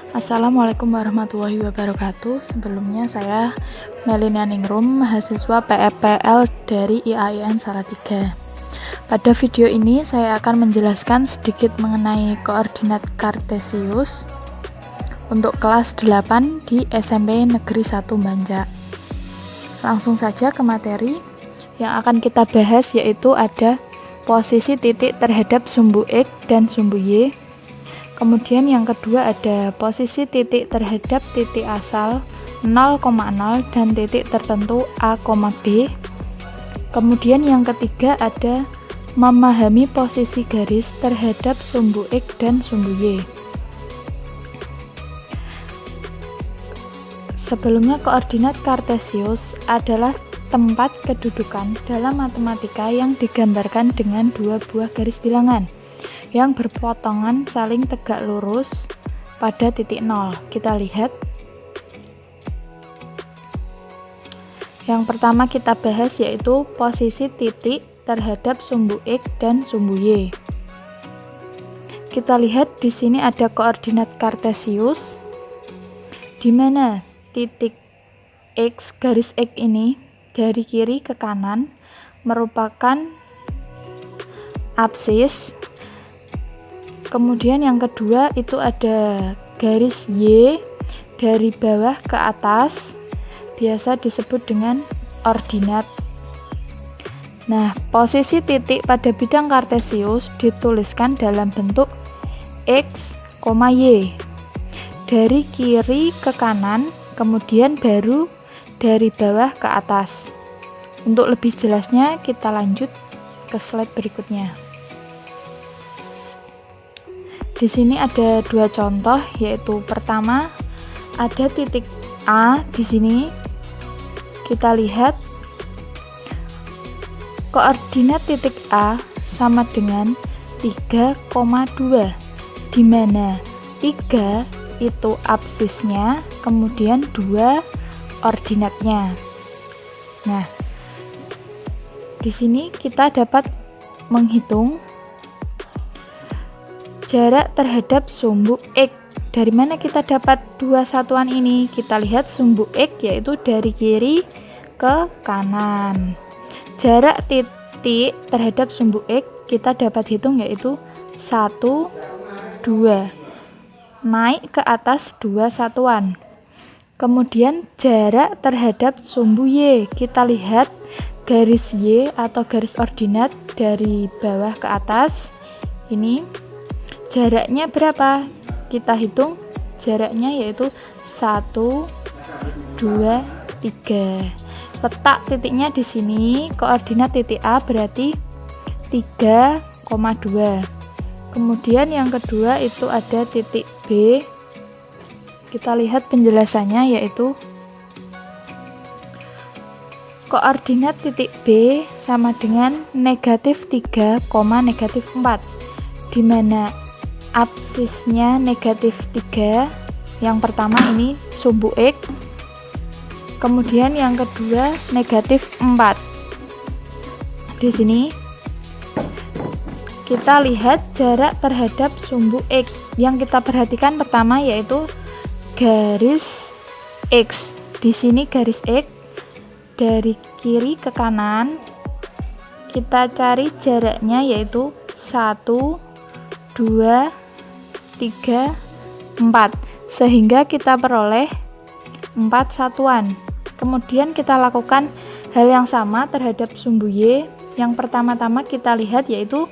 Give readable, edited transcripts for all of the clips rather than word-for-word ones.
Assalamualaikum warahmatullahi wabarakatuh. Sebelumnya saya Melina Ningrum, mahasiswa PEPL dari IAIN Salatiga. Pada video ini saya akan menjelaskan sedikit mengenai koordinat kartesius untuk kelas 8 di SMP Negeri 1 Banjar. Langsung saja ke materi. Yang akan kita bahas yaitu ada posisi titik terhadap sumbu X dan sumbu Y. Kemudian yang kedua ada posisi titik terhadap titik asal 0,0 dan titik tertentu A, B. Kemudian yang ketiga ada memahami posisi garis terhadap sumbu X dan sumbu Y. Sebelumnya, koordinat kartesius adalah tempat kedudukan dalam matematika yang digambarkan dengan dua buah garis bilangan yang berpotongan saling tegak lurus pada titik 0. Kita lihat. Yang pertama kita bahas yaitu posisi titik terhadap sumbu X dan sumbu Y. Kita lihat di sini ada koordinat kartesius di mana titik X, garis X ini dari kiri ke kanan merupakan apsis. Kemudian yang kedua itu ada garis Y dari bawah ke atas, biasa disebut dengan ordinat. Nah, posisi titik pada bidang kartesius dituliskan dalam bentuk X, Y. Dari kiri ke kanan, kemudian baru dari bawah ke atas. Untuk lebih jelasnya kita lanjut ke slide berikutnya. Di sini ada dua contoh, yaitu pertama ada titik A di sini. Kita lihat koordinat titik A sama dengan 3,2, di mana 3 itu absisnya, kemudian 2 ordinatnya. Nah, di sini kita dapat menghitung jarak terhadap sumbu X. Dari mana kita dapat dua satuan ini? Kita lihat sumbu X yaitu dari kiri ke kanan. Jarak titik terhadap sumbu X kita dapat hitung yaitu 1, 2. Naik ke atas 2 satuan. Kemudian jarak terhadap sumbu Y. Kita lihat garis Y atau garis ordinat dari bawah ke atas. Ini jaraknya berapa? Kita hitung jaraknya yaitu 1, 2, 3. Letak titiknya di sini, koordinat titik A berarti 3,2. Kemudian yang kedua itu ada titik B. Kita lihat penjelasannya yaitu koordinat titik B sama dengan negatif 3, negatif 4, di mana absisnya negatif 3. Yang pertama ini sumbu X, kemudian yang kedua negatif 4. Di sini kita lihat jarak terhadap sumbu X. Yang kita perhatikan pertama yaitu garis X. Di sini garis X dari kiri ke kanan. Kita cari jaraknya yaitu 1, 2, 3, 4, sehingga kita peroleh 4 satuan. Kemudian kita lakukan hal yang sama terhadap sumbu Y. Yang pertama-tama kita lihat yaitu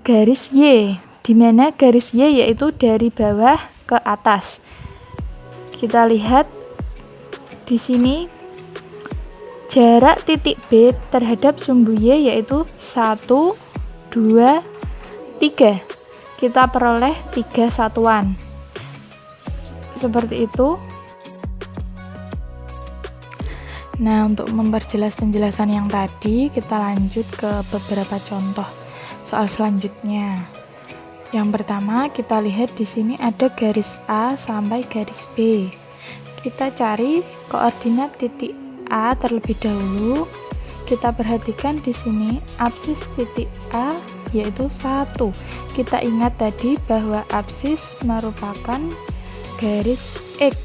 garis Y, di mana garis Y yaitu dari bawah ke atas. Kita lihat di sini jarak titik B terhadap sumbu Y yaitu 1, 2, 3. Kita peroleh 3 satuan. Seperti itu. Nah, untuk memperjelas penjelasan yang tadi, kita lanjut ke beberapa contoh soal selanjutnya. Yang pertama, kita lihat di sini ada garis A sampai garis B. Kita cari koordinat titik A terlebih dahulu. Kita perhatikan di sini absis titik A yaitu 1. Kita ingat tadi bahwa absis merupakan garis X,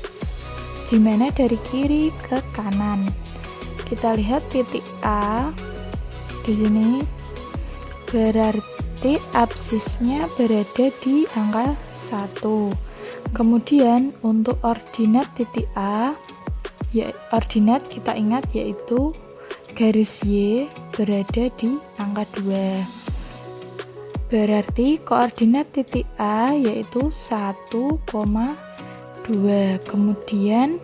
dimana dari kiri ke kanan. Kita lihat titik A di sini, berarti absisnya berada di angka 1. Kemudian untuk ordinat titik A, ya ordinat kita ingat yaitu garis Y berada di angka 2. Berarti koordinat titik A yaitu 1,2. Kemudian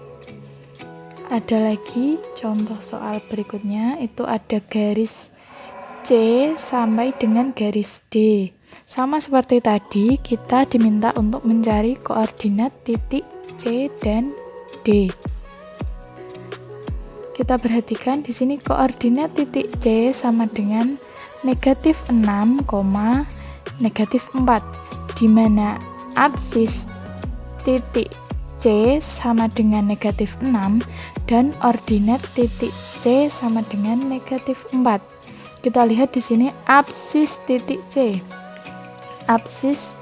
ada lagi contoh soal berikutnya, itu ada garis C sampai dengan garis D. Sama seperti tadi, kita diminta untuk mencari koordinat titik C dan D. Kita perhatikan di sini koordinat titik C sama dengan negatif 6, negatif 4, di mana absis titik C sama dengan negatif 6 dan ordinat titik C sama dengan negatif 4. Kita lihat di sini absis titik C. Absis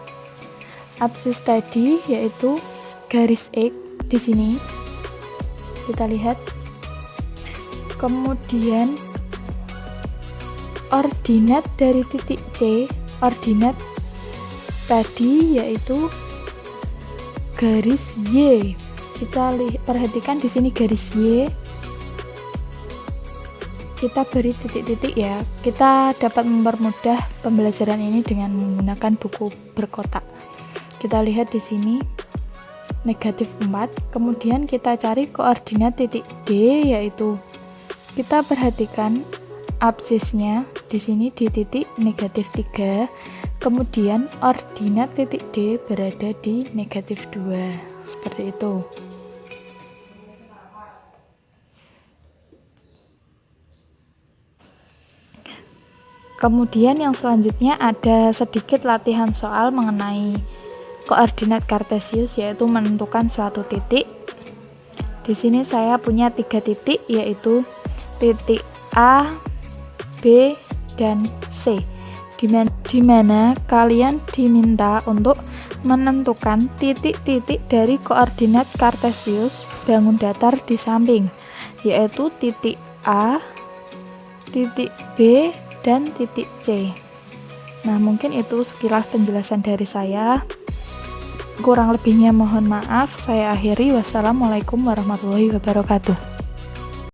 tadi yaitu garis X di sini. Kita lihat. Kemudian ordinat dari titik C, ordinat tadi yaitu garis Y. Kita perhatikan di sini garis Y. Kita beri titik-titik ya. Kita dapat mempermudah pembelajaran ini dengan menggunakan buku berkotak. Kita lihat di sini negatif 4. Kemudian kita cari koordinat titik D, yaitu kita perhatikan absisnya di sini di titik negatif 3. Kemudian ordinat titik D berada di negatif 2. Seperti itu. Kemudian yang selanjutnya ada sedikit latihan soal mengenai koordinat kartesius, yaitu menentukan suatu titik. Di sini saya punya 3 titik, yaitu titik A, B, dan C, di mana kalian diminta untuk menentukan titik-titik dari koordinat kartesius bangun datar di samping, yaitu titik A, titik B, dan titik C. Nah, mungkin itu sekilas penjelasan dari saya. Kurang lebihnya mohon maaf. Saya akhiri. Wassalamualaikum warahmatullahi wabarakatuh.